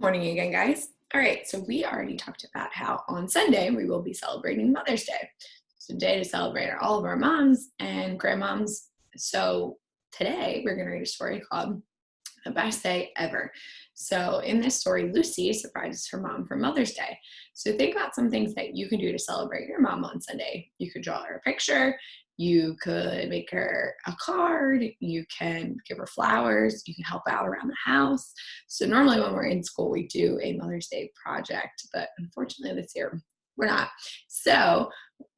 Morning again, guys. All right, so we already talked about how on Sunday we will be celebrating Mother's Day. It's a day to celebrate all of our moms and grandmoms. So today we're going to read a story called The Best Day Ever. So in this story, Lucy surprises her mom for Mother's Day. So think about some things that you can do to celebrate your mom on Sunday. You could draw her a picture. You could make her a card. You can give her flowers. You can help out around the house. So normally when we're in school, we do a Mother's Day project, but unfortunately this year we're not. So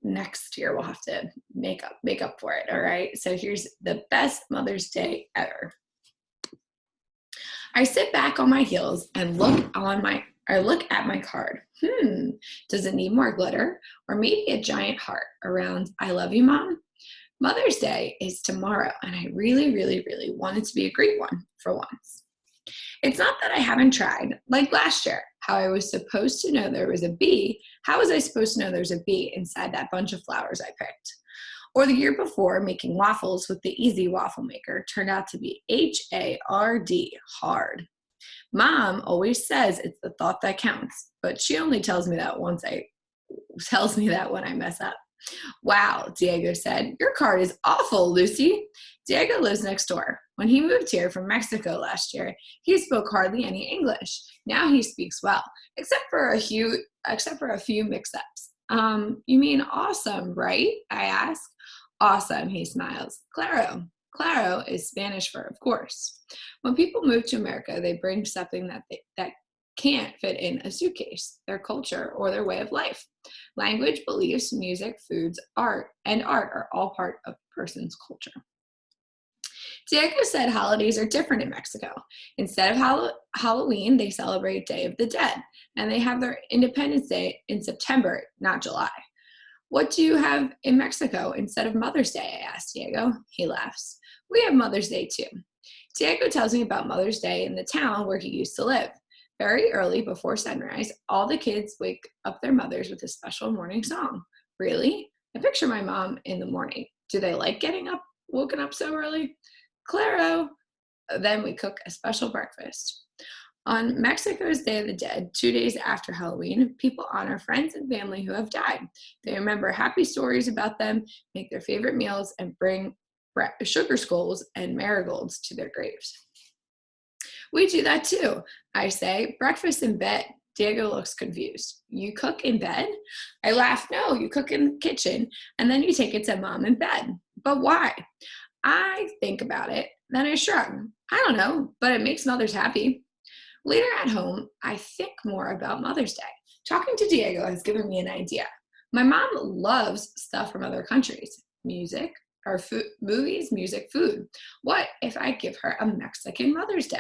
next year we'll have to make up for it. All right. So here's the best Mother's Day ever. I sit back on my heels and look at my card. Does it need more glitter or maybe a giant heart around I love you, Mom? Mother's Day is tomorrow, and I really, really, really want it to be a great one for once. It's not that I haven't tried, like last year, how I was supposed to know there was a bee. How was I supposed to know there's a bee inside that bunch of flowers I picked? Or the year before, making waffles with the easy waffle maker turned out to be HARD, hard. Mom always says it's the thought that counts, but she only tells me that when I mess up. Wow, Diego said, your card is awful, Lucy. Diego lives next door. When he moved here from Mexico last year, he spoke hardly any English. Now he speaks well, except for a few mix-ups. You mean awesome, right? I ask. Awesome, he smiles. Claro. Claro is Spanish for of course. When people move to America, they bring something that can't fit in a suitcase, their culture or their way of life. Language, beliefs, music, foods, art are all part of a person's culture. Diego said holidays are different in Mexico. Instead of Halloween, they celebrate Day of the Dead, and they have their Independence Day in September, not July. What do you have in Mexico instead of Mother's Day? I asked Diego. He laughs. We have Mother's Day too. Diego tells me about Mother's Day in the town where he used to live. Very early before sunrise, all the kids wake up their mothers with a special morning song. Really? I picture my mom in the morning. Do they like woken up so early? Claro. Then we cook a special breakfast. On Mexico's Day of the Dead, 2 days after Halloween, people honor friends and family who have died. They remember happy stories about them, make their favorite meals, and bring sugar skulls and marigolds to their graves. We do that too, I say. Breakfast in bed. Diego looks confused. You cook in bed? I laugh. No, you cook in the kitchen, and then you take it to Mom in bed. But why? I think about it, then I shrug. I don't know, but it makes mothers happy. Later at home, I think more about Mother's Day. Talking to Diego has given me an idea. My mom loves stuff from other countries. Music, or food, movies, music, food. What if I give her a Mexican Mother's Day?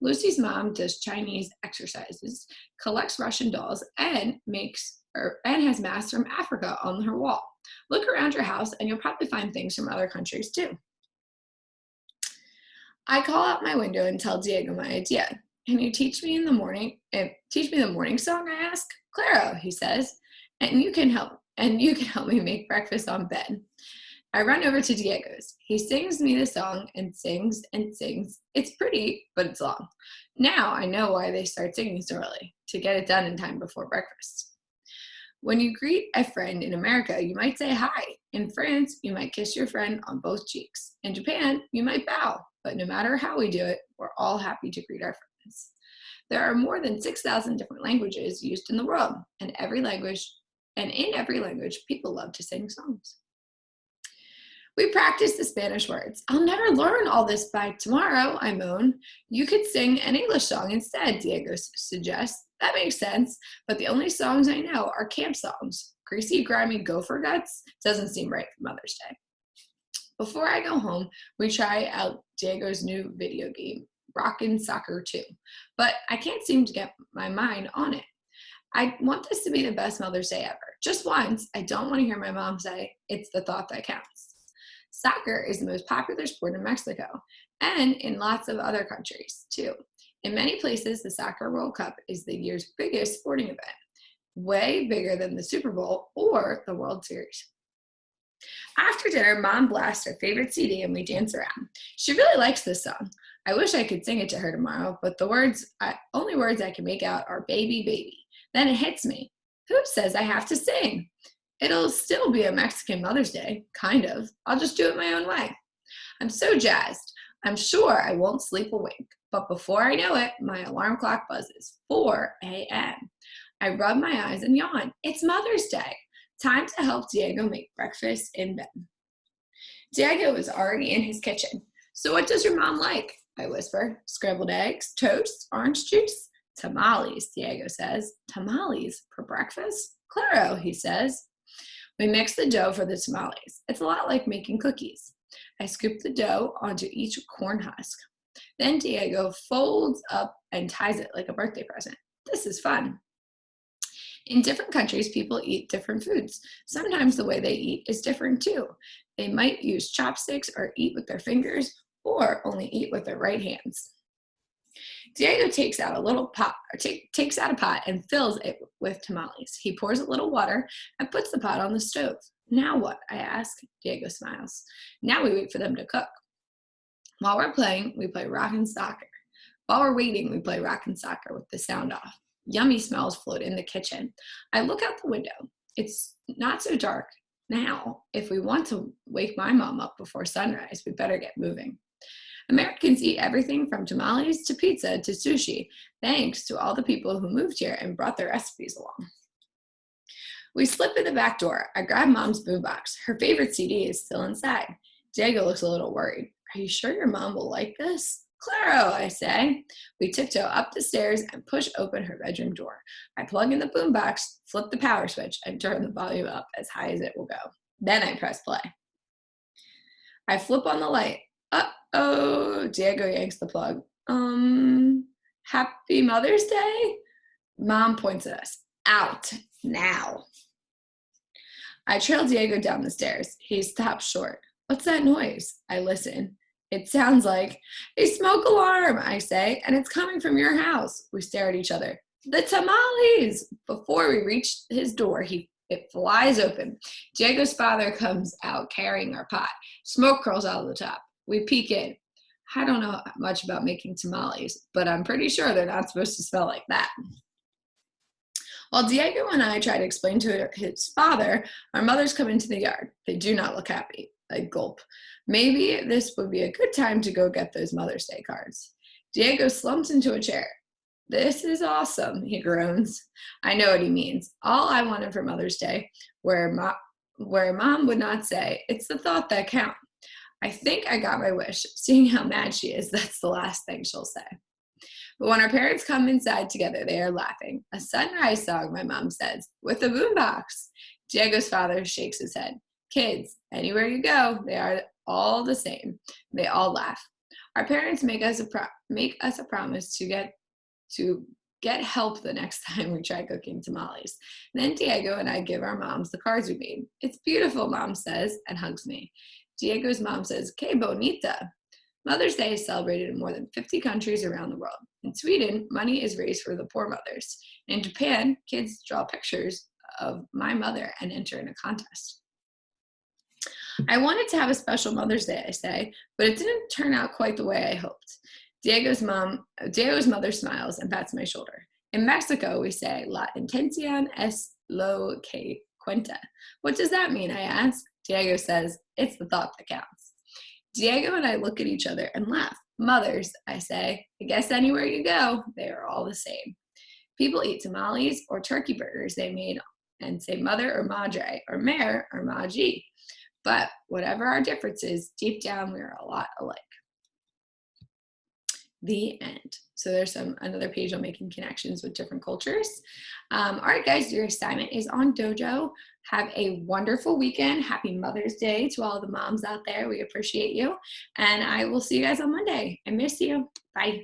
Lucy's mom does Chinese exercises, collects Russian dolls, and has masks from Africa on her wall. Look around your house and you'll probably find things from other countries too. I call out my window and tell Diego my idea. Can you teach me the morning song? I ask. Claro, he says, and you can help me make breakfast on bed. I run over to Diego's. He sings me the song and sings and sings. It's pretty, but it's long. Now I know why they start singing so early, to get it done in time before breakfast. When you greet a friend in America, you might say hi. In France, you might kiss your friend on both cheeks. In Japan, you might bow. But no matter how we do it, we're all happy to greet our friends. There are more than 6,000 different languages used in the world, and in every language, people love to sing songs. We practice the Spanish words. I'll never learn all this by tomorrow, I moan. You could sing an English song instead, Diego suggests. That makes sense, but the only songs I know are camp songs. Greasy, grimy gopher guts doesn't seem right for Mother's Day. Before I go home, we try out Diego's new video game, Rockin' Soccer 2, but I can't seem to get my mind on it. I want this to be the best Mother's Day ever. Just once, I don't want to hear my mom say, it's the thought that counts. Soccer is the most popular sport in Mexico and in lots of other countries too. In many places, the Soccer World Cup is the year's biggest sporting event, way bigger than the Super Bowl or the World Series. After dinner, Mom blasts her favorite CD and we dance around. She really likes this song. I wish I could sing it to her tomorrow, but the only words I can make out are baby, baby. Then it hits me. Who says I have to sing? It'll still be a Mexican Mother's Day, kind of. I'll just do it my own way. I'm so jazzed. I'm sure I won't sleep a wink. But before I know it, my alarm clock buzzes. 4 a.m. I rub my eyes and yawn. It's Mother's Day. Time to help Diego make breakfast in bed. Diego is already in his kitchen. So what does your mom like? I whisper. Scrambled eggs, toast, orange juice? Tamales, Diego says. Tamales for breakfast? Claro, he says. We mix the dough for the tamales. It's a lot like making cookies. I scoop the dough onto each corn husk. Then Diego folds up and ties it like a birthday present. This is fun. In different countries, people eat different foods. Sometimes the way they eat is different too. They might use chopsticks or eat with their fingers or only eat with their right hands. Diego takes out a pot and fills it with tamales. He pours a little water and puts the pot on the stove. Now what? I ask. Diego smiles. Now we wait for them to cook. While we're playing, we play rock and soccer. While we're waiting, we play rock and soccer with the sound off. Yummy smells float in the kitchen. I look out the window. It's not so dark now. If we want to wake my mom up before sunrise, we better get moving. Americans eat everything from tamales to pizza to sushi, thanks to all the people who moved here and brought their recipes along. We slip in the back door. I grab Mom's boombox. Her favorite CD is still inside. Diego looks a little worried. Are you sure your mom will like this? Claro, I say. We tiptoe up the stairs and push open her bedroom door. I plug in the boombox, flip the power switch, and turn the volume up as high as it will go. Then I press play. I flip on the light. Uh-oh, Diego yanks the plug. Happy Mother's Day? Mom points at us. Out, now. I trail Diego down the stairs. He stops short. What's that noise? I listen. It sounds like a smoke alarm, I say, and it's coming from your house. We stare at each other. The tamales! Before we reach his door, it flies open. Diego's father comes out carrying our pot. Smoke curls out of the top. We peek in. I don't know much about making tamales, but I'm pretty sure they're not supposed to smell like that. While Diego and I try to explain to his father, our mothers come into the yard. They do not look happy. I gulp. Maybe this would be a good time to go get those Mother's Day cards. Diego slumps into a chair. This is awesome, he groans. I know what he means. All I wanted for Mother's Day, where Mom would not say, it's the thought that counts. I think I got my wish. Seeing how mad she is, that's the last thing she'll say. But when our parents come inside together, they are laughing. A sunrise song, my mom says, with a boombox. Diego's father shakes his head. Kids, anywhere you go, they are all the same. They all laugh. Our parents make us a promise to get help the next time we try cooking tamales. Then Diego and I give our moms the cards we made. It's beautiful, Mom says, and hugs me. Diego's mom says, que bonita. Mother's Day is celebrated in more than 50 countries around the world. In Sweden, money is raised for the poor mothers. In Japan, kids draw pictures of my mother and enter in a contest. I wanted to have a special Mother's Day, I say, but it didn't turn out quite the way I hoped. Diego's mother smiles and pats my shoulder. In Mexico, we say, la intención es lo que cuenta. What does that mean, I ask? Diego says, it's the thought that counts. Diego and I look at each other and laugh. Mothers, I say, I guess anywhere you go, they are all the same. People eat tamales or turkey burgers they made and say mother or madre or mare or maji. But whatever our differences, deep down we are a lot alike. The end. So there's another page on making connections with different cultures. All right, guys, your assignment is on Dojo. Have a wonderful weekend. Happy Mother's Day to all the moms out there. We appreciate you. And I will see you guys on Monday. I miss you. Bye.